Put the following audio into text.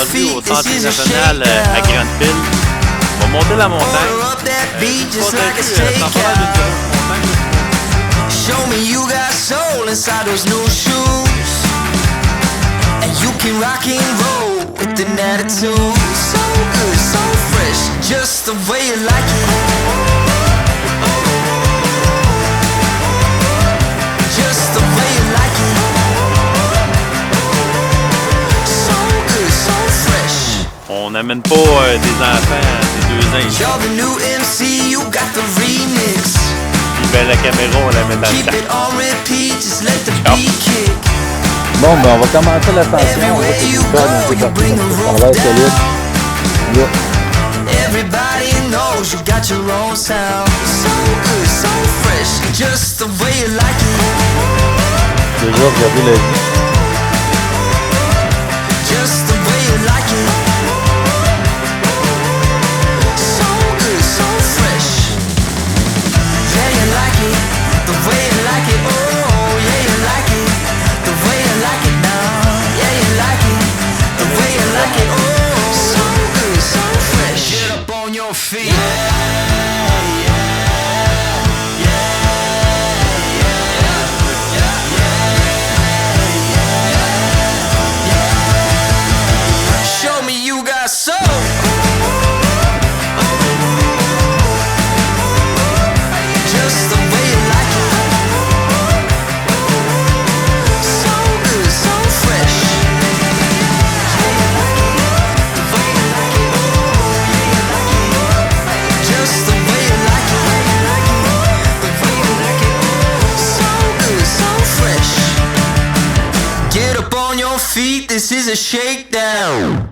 rendu au centre national à Grandville. On va monter la montagne. Show me you got soul inside those new shoes, and you can rock and roll with an attitude. So good, so fresh, just the way you like it. Just the way you like it. So good, so fresh. On n'amène pas des enfants de 2 ans ici. You're the new MC, you got the remix. Ben, la caméra, on la met dans le Keep temps. it on repeat, just let the beat kick. Bon, ben on va commencer l'ascension. On va se faire un peu partout. On va être solide. Là. Everybody knows you got your own sound. So good, so fresh, just the way you like it. Déjà, regardez la vie. Just the way you like it. So good, so fresh. Yeah, you like it, the way you like it. Oh, yeah, you like it, the way you like it now. Yeah, you like it, the way you like it. Oh, so good, so fresh. Get up on your feet. Yeah, yeah, yeah, yeah. Show me you got soul. Just the way you like it. So good, so fresh. Yeah, you like it, the way you like it. Oh, yeah, you like it. Just the way you like it. The way you like it. So good, so fresh. Get up on your feet, this is a shakedown.